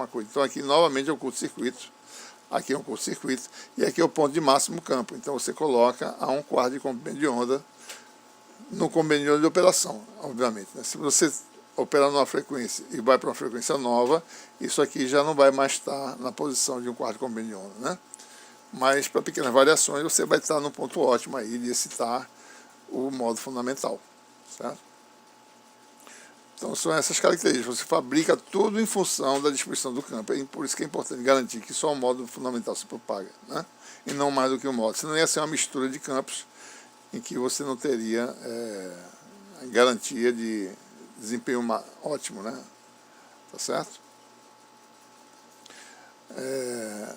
coisa. Então aqui novamente é um curto-circuito, aqui é um curto-circuito, e aqui é o ponto de máximo campo. Então você coloca a 1/4 de comprimento de onda no comprimento de onda de operação, obviamente, né? Se você operar numa frequência e vai para uma frequência nova, isso aqui já não vai mais estar na posição de 1/4 de comprimento de onda, né? Mas para pequenas variações você vai estar no ponto ótimo aí de excitar o modo fundamental, certo? Então são essas características, você fabrica tudo em função da distribuição do campo, e por isso que é importante garantir que só o modo fundamental se propaga, né? E não mais do que o modo, senão ia ser uma mistura de campos em que você não teria garantia de desempenho ótimo, né? Tá certo?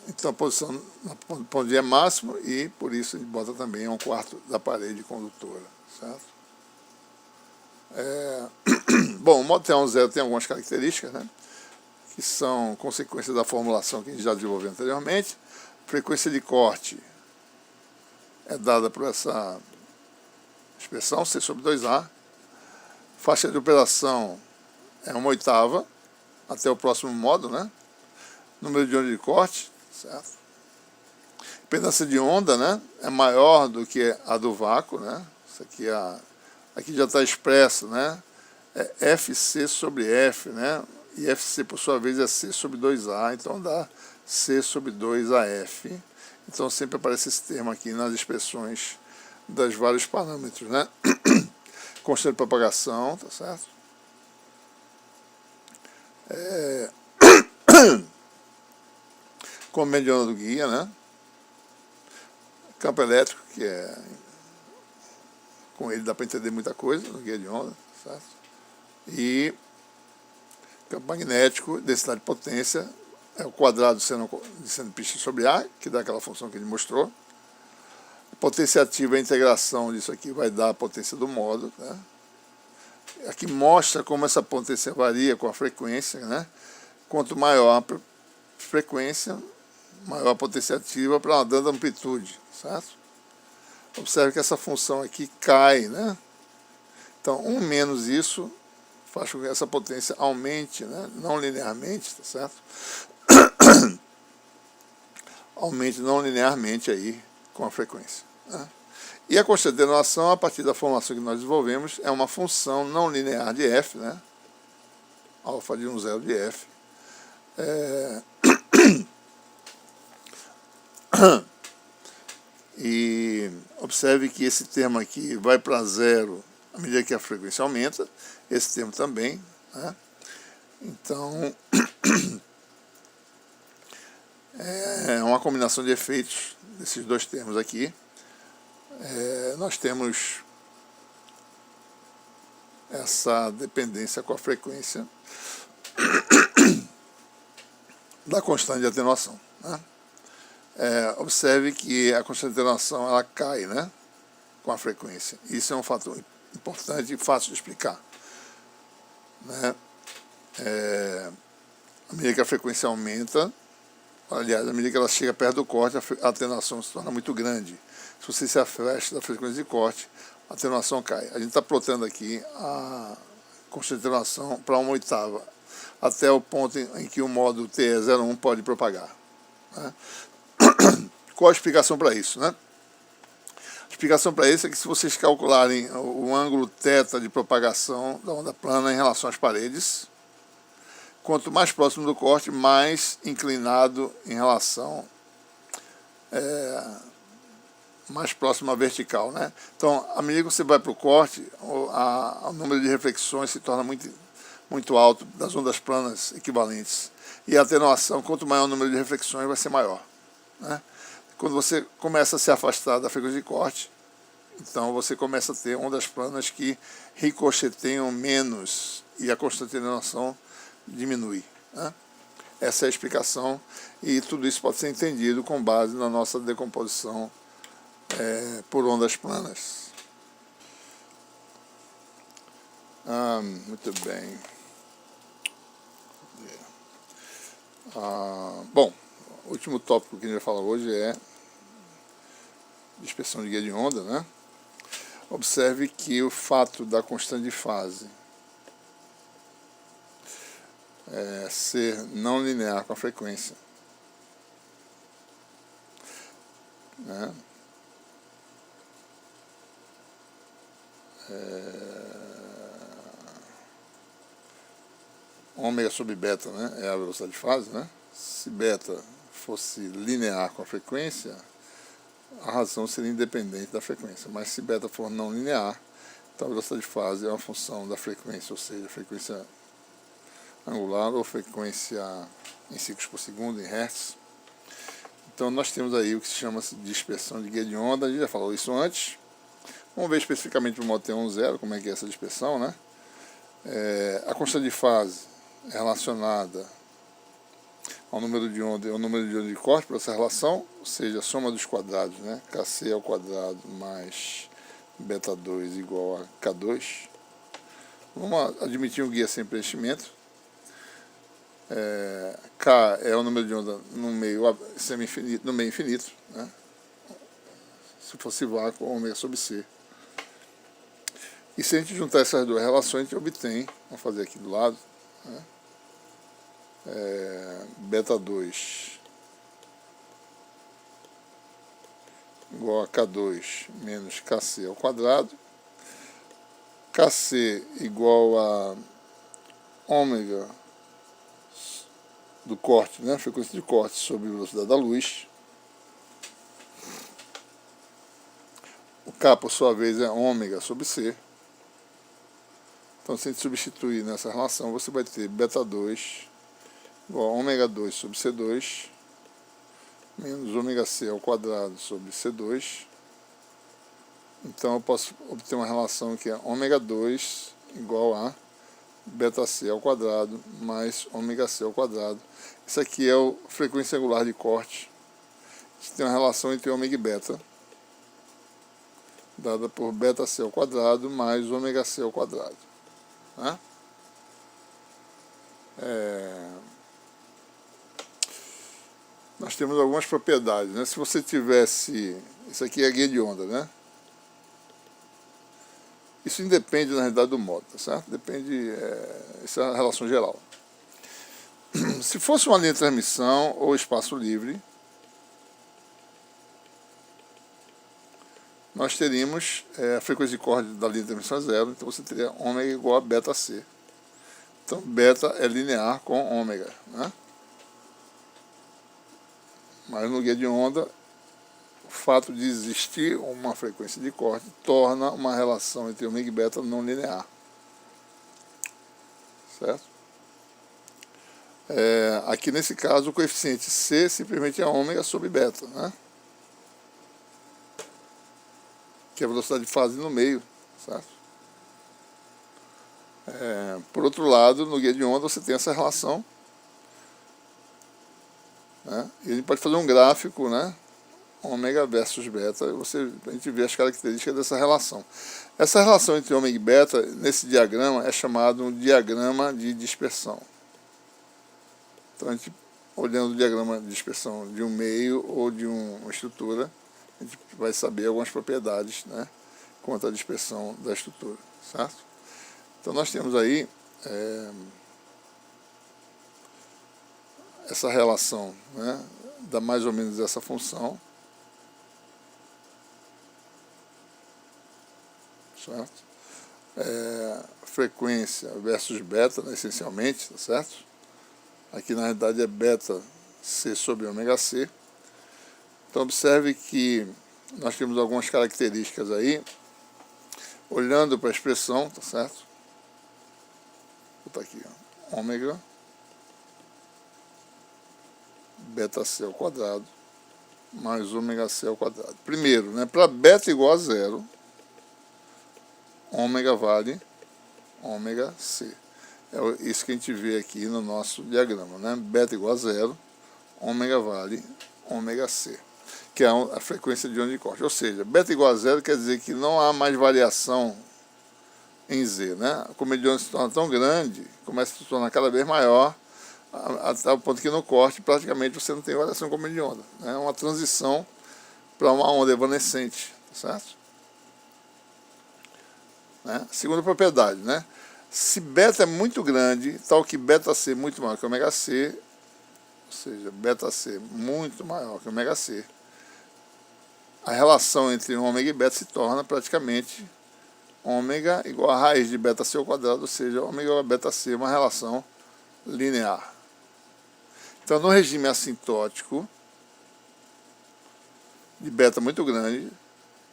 Então a posição no ponto de é máximo, e por isso a gente bota também 1/4 da parede condutora, certo? Bom, o modo T10 tem algumas características, né, que são consequências da formulação que a gente já desenvolveu anteriormente. Frequência de corte é dada por essa expressão, C sobre 2A. Faixa de operação é 1/8 até o próximo modo, né? Número de onda de corte, certo? Impedância de onda, né, é maior do que a do vácuo, né? Isso aqui, aqui já está expresso, né? É FC sobre F, né? E FC, por sua vez, é C sobre 2A, então dá C sobre 2AF. Então sempre aparece esse termo aqui nas expressões dos vários parâmetros, né? Constante de propagação, tá certo? Comprimento de onda do guia, né? Campo elétrico, que com ele dá para entender muita coisa no guia de onda, certo? E campo magnético, densidade de potência, é o quadrado de seno πx sobre A, que dá aquela função que ele mostrou. Potência ativa, a integração disso aqui vai dar a potência do modo, né? Aqui mostra como essa potência varia com a frequência, né? Quanto maior a frequência, maior a potência ativa para uma dada amplitude, certo? Observe que essa função aqui cai, né? Então, 1 menos isso faz com que essa potência aumente, né? Não linearmente, tá certo? Aumente não linearmente aí com a frequência, né? E a constante de atenuação, a partir da formulação que nós desenvolvemos, é uma função não linear de f, né? Alfa de 1,0 de f. E observe que esse termo aqui vai para 0 à medida que a frequência aumenta, esse termo também, né? Então, é uma combinação de efeitos desses dois termos aqui. Nós temos essa dependência com a frequência da constante de atenuação, né? observe que a constante de atenuação ela cai, né, com a frequência. Isso é um fator importante e fácil de explicar, né? À medida que a frequência aumenta, aliás, à medida que ela chega perto do corte, a atenuação se torna muito grande. Se você se afasta da frequência de corte, a atenuação cai. A gente está plotando aqui a constante de atenuação para 1/8, até o ponto em que o módulo TE01 pode propagar, né? Qual a explicação para isso, né? A explicação para isso é que se vocês calcularem o ângulo θ de propagação da onda plana em relação às paredes, quanto mais próximo do corte, mais inclinado em relação, mais próximo à vertical, né? Então, à medida que você vai para o corte, o número de reflexões se torna muito alto das ondas planas equivalentes. E a atenuação, quanto maior o número de reflexões, vai ser maior, né? Quando você começa a se afastar da frequência de corte, então você começa a ter ondas planas que ricocheteiam menos e a constante de atenuação diminui, né? Essa é a explicação, e tudo isso pode ser entendido com base na nossa decomposição por ondas planas. Muito bem. Bom, o último tópico que a gente vai falar hoje é dispersão de guia de onda, né? Observe que o fato da constante de fase ser não linear com a frequência, né? Ômega sobre beta, né, é a velocidade de fase, né? Se beta fosse linear com a frequência, a razão seria independente da frequência, mas se beta for não linear, então a velocidade de fase é uma função da frequência, ou seja, frequência angular ou frequência em ciclos por segundo, em hertz. Então nós temos aí o que se chama de dispersão de guia de onda, a gente já falou isso antes. Vamos ver especificamente para o modo T10, como é que é essa dispersão, né? A constante de fase é relacionada ao número de onda e ao número de onda de corte para essa relação, ou seja, a soma dos quadrados, né? Kc ao quadrado mais beta 2 igual a K2. Vamos admitir um guia sem preenchimento. K é o número de onda no meio semi-infinito, no meio infinito, né? Se fosse vácuo, ômega sobre C. E se a gente juntar essas duas relações, a gente obtém, vamos fazer aqui do lado, né? Beta 2 igual a K2 menos Kc ao quadrado, Kc igual a ômega do corte, né? Frequência de corte sobre a velocidade da luz. O K, por sua vez, é ômega sobre C. Então, se a gente substituir nessa relação, você vai ter beta 2 igual a ômega 2 sobre C2 menos ômega C ao quadrado sobre C2. Então, eu posso obter uma relação que é ômega 2 igual a beta C ao quadrado mais ômega C ao quadrado. Isso aqui é a frequência angular de corte. A gente tem uma relação entre ômega e beta, dada por beta C ao quadrado mais ômega C ao quadrado, né? Nós temos algumas propriedades, né? Se você tivesse... Isso aqui é a guia de onda, né? Isso independe, na realidade, do modo, tá certo? Depende... Essa é a relação geral. Se fosse uma linha de transmissão ou espaço livre, nós teríamos a frequência de corte da linha de transmissão é zero, então você teria ômega igual a beta C. Então, beta é linear com ômega, né? Mas no guia de onda, o fato de existir uma frequência de corte torna uma relação entre ômega e beta não linear, certo? Aqui nesse caso, o coeficiente C simplesmente é ômega sobre beta, né? Que é a velocidade de fase no meio, certo? Por outro lado, no guia de onda você tem essa relação, né? né? E a gente pode fazer um gráfico, né? Ômega versus beta, a gente vê as características dessa relação. Essa relação entre ômega e beta, nesse diagrama, é chamado um diagrama de dispersão. Então, a gente, olhando o diagrama de dispersão de um meio ou de uma estrutura, a gente vai saber algumas propriedades, né, quanto à dispersão da estrutura, certo? Então, nós temos aí essa relação, né, dá mais ou menos essa função, certo? Frequência versus beta, né, essencialmente, tá certo? Aqui na realidade é beta C sobre ômega C. Então observe que nós temos algumas características aí, olhando para a expressão, tá certo? Vou botar aqui, ó, ômega beta C ao quadrado mais ômega C ao quadrado. Primeiro, né, para beta igual a zero, ômega vale ômega C. É isso que a gente vê aqui no nosso diagrama, né? Beta igual a zero, ômega vale ômega C, que é a frequência de onda de corte. Ou seja, beta igual a zero quer dizer que não há mais variação em Z, né? Como a mediana se torna tão grande, começa a se tornar cada vez maior, até o ponto que no corte praticamente você não tem variação com a de onda. É uma transição para uma onda evanescente, certo? Né? Segunda propriedade, né? Se beta é muito grande, tal que beta C é muito maior que ômega C, ou seja, beta C muito maior que ômega C, a relação entre ômega e beta se torna praticamente ômega igual a raiz de beta C ao quadrado, ou seja, ômega igual a beta C é uma relação linear. Então, no regime assintótico, de beta muito grande,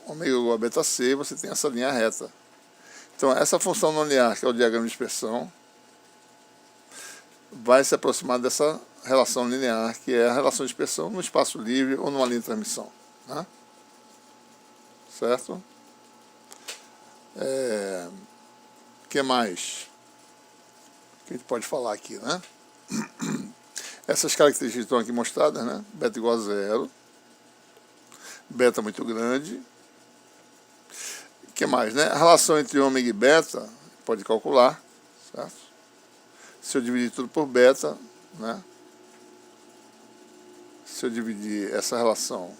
ômega igual a beta C, você tem essa linha reta. Então, essa função não linear, que é o diagrama de dispersão, vai se aproximar dessa relação linear, que é a relação de dispersão no espaço livre ou numa linha de transmissão. Né? Certo? O que mais que a gente pode falar aqui, né? Essas características estão aqui mostradas, né? Beta igual a zero, beta muito grande. O que mais, né? A relação entre ômega e beta, pode calcular, certo? Se eu dividir tudo por beta, né? Se eu dividir essa relação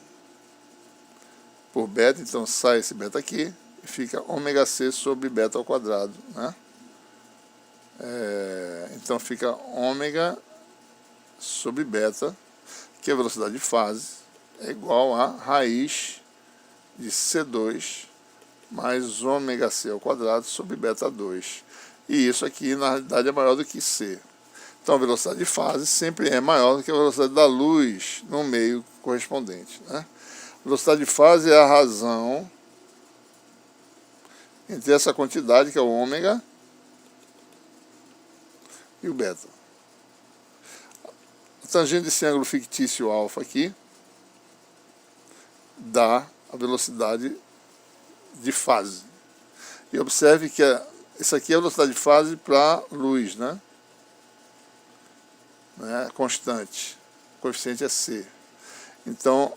por beta, então sai esse beta aqui e fica ômega C sobre beta ao quadrado, né? Então fica ômega sobre beta, que é a velocidade de fase, é igual a raiz de C2 mais ômega C ao quadrado sobre beta 2. E isso aqui, na realidade, é maior do que C. Então, a velocidade de fase sempre é maior do que a velocidade da luz no meio correspondente. Né? A velocidade de fase é a razão entre essa quantidade, que é o ômega, e o beta. A tangente desse ângulo fictício alfa aqui dá a velocidade de fase. E observe que isso aqui é a velocidade de fase para luz, né? Constante. O coeficiente é C. Então,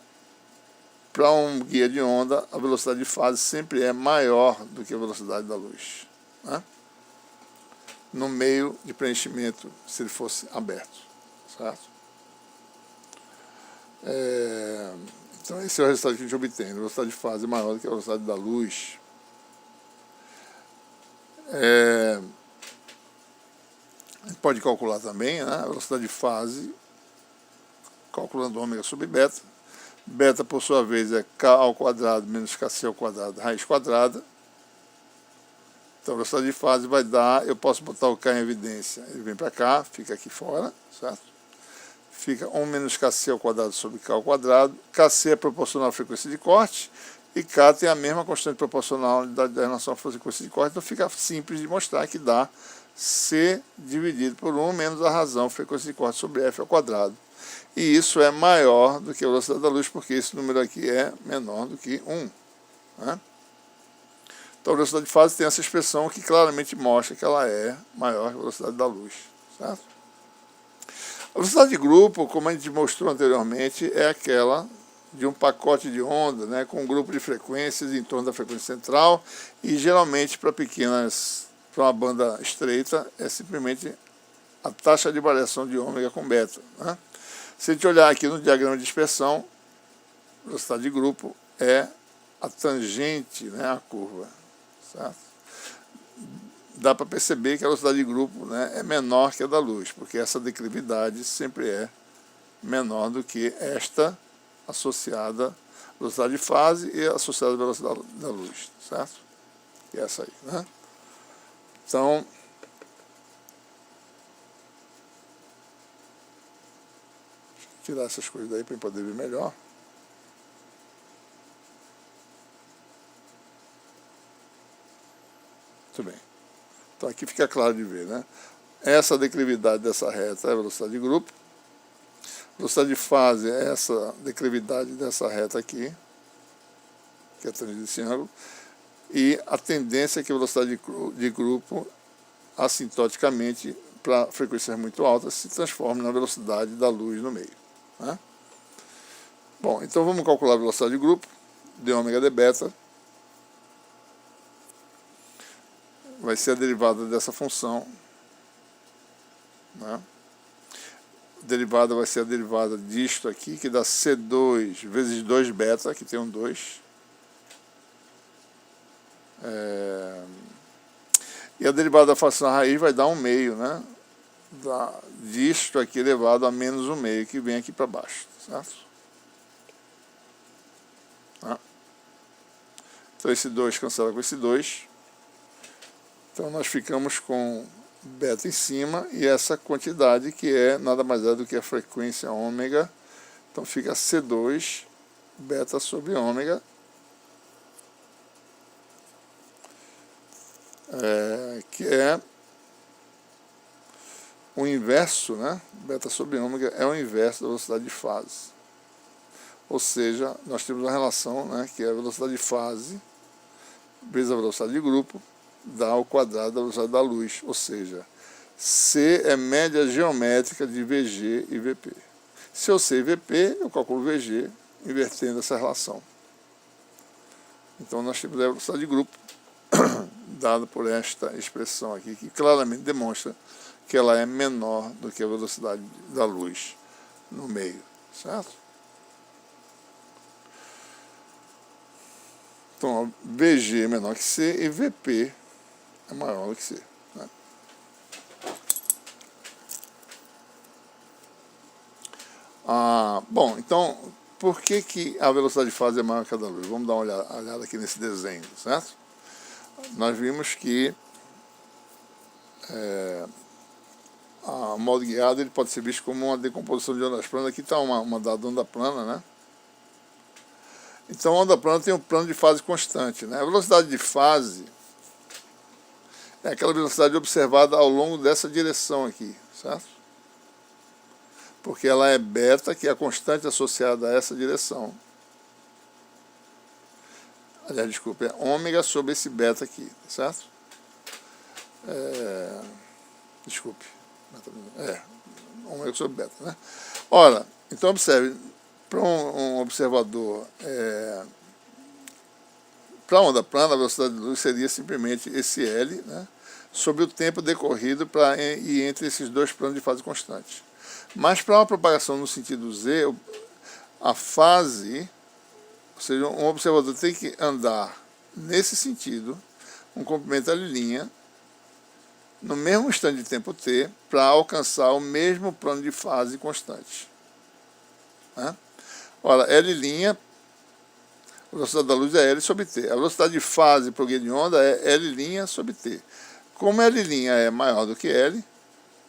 para um guia de onda, a velocidade de fase sempre é maior do que a velocidade da luz. Né? No meio de preenchimento, se ele fosse aberto. Certo? Então, esse é o resultado que a gente obtém. A velocidade de fase é maior do que a velocidade da luz. A gente pode calcular também, né, a velocidade de fase, calculando ômega sobre beta. Beta, por sua vez, é K ao quadrado menos KC ao quadrado, raiz quadrada. Então, a velocidade de fase vai dar, eu posso botar o K em evidência, ele vem para cá, fica aqui fora, certo? Fica 1 menos KC ao quadrado sobre K ao quadrado. KC é proporcional à frequência de corte, e K tem a mesma constante proporcional da relação à frequência de corte, então fica simples de mostrar que dá C dividido por 1 menos a razão frequência de corte sobre F ao quadrado. E isso é maior do que a velocidade da luz, porque esse número aqui é menor do que 1. Né? Então a velocidade de fase tem essa expressão que claramente mostra que ela é maior que a velocidade da luz. Certo? A velocidade de grupo, como a gente mostrou anteriormente, é aquela de um pacote de onda, né, com um grupo de frequências em torno da frequência central, e geralmente para uma banda estreita, é simplesmente a taxa de variação de ômega com beta, né? Se a gente olhar aqui no diagrama de dispersão, a velocidade de grupo é a tangente, né, à curva, certo? Dá para perceber que a velocidade de grupo, né, é menor que a da luz, porque essa declividade sempre é menor do que esta associada à velocidade de fase e associada à velocidade da luz, certo? E essa aí, né? Então, tirar essas coisas daí para poder ver melhor. Muito bem. Então aqui fica claro de ver, né? Essa declividade dessa reta é a velocidade de grupo. A velocidade de fase é essa declividade dessa reta aqui, que é a tangente desse ângulo. E a tendência é que a velocidade de grupo, assintoticamente, para frequências muito altas, se transforme na velocidade da luz no meio, né? Bom, então vamos calcular a velocidade de grupo, d ômega d beta. Vai ser a derivada dessa função, né? A derivada vai ser a derivada disto aqui, que dá C2 vezes 2 beta, aqui tem um 2. E a derivada da fração da raiz vai dar 1/2, né? Disto aqui elevado a menos 1/2, que vem aqui para baixo, certo? Então esse 2 cancela com esse 2. Então nós ficamos com beta em cima e essa quantidade que é nada mais é do que a frequência ômega. Então fica C2 beta sobre ômega, que é o inverso, né? Beta sobre ômega é o inverso da velocidade de fase. Ou seja, nós temos uma relação, né, que é a velocidade de fase vezes a velocidade de grupo dá ao quadrado da velocidade da luz, ou seja, C é média geométrica de VG e VP. Se eu sei VP, eu calculo VG, invertendo essa relação. Então nós temos a velocidade de grupo, dada por esta expressão aqui, que claramente demonstra que ela é menor do que a velocidade da luz no meio, certo? Então, VG é menor que C e VP é maior do que C, né? Bom, então, por que a velocidade de fase é maior que a da luz? Vamos dar uma olhada aqui nesse desenho, certo? Nós vimos que a modo guiado ele pode ser visto como uma decomposição de ondas planas. Aqui está uma dada onda plana, né? Então a onda plana tem um plano de fase constante, né? A velocidade de fase é aquela velocidade observada ao longo dessa direção aqui, certo? Porque ela é beta, que é a constante associada a essa direção. Aliás, desculpa, é ômega sobre esse beta aqui, certo? Desculpe. Ômega sobre beta, né? Ora, então observe, para um observador, para a onda plana, a velocidade de luz seria simplesmente esse L, né, sobre o tempo decorrido e entre esses dois planos de fase constante. Mas para uma propagação no sentido Z, a fase, ou seja, um observador tem que andar nesse sentido, um comprimento L', no mesmo instante de tempo t, para alcançar o mesmo plano de fase constante, né? Ora, L', a velocidade da luz é L sobre t. A velocidade de fase por guia de onda é L' sobre t. Como L' é maior do que L,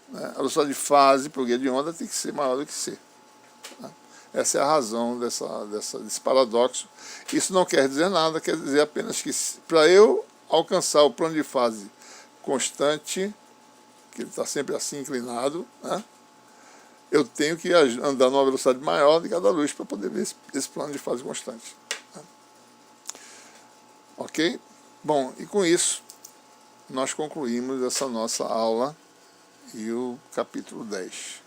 né, a velocidade de fase por guia de onda tem que ser maior do que C, né? Essa é a razão desse paradoxo. Isso não quer dizer nada, quer dizer apenas que para eu alcançar o plano de fase constante, que ele está sempre assim inclinado, né, eu tenho que andar numa velocidade maior do que a da luz para poder ver esse plano de fase constante, né? Ok? Bom, e com isso nós concluímos essa nossa aula e o capítulo 10.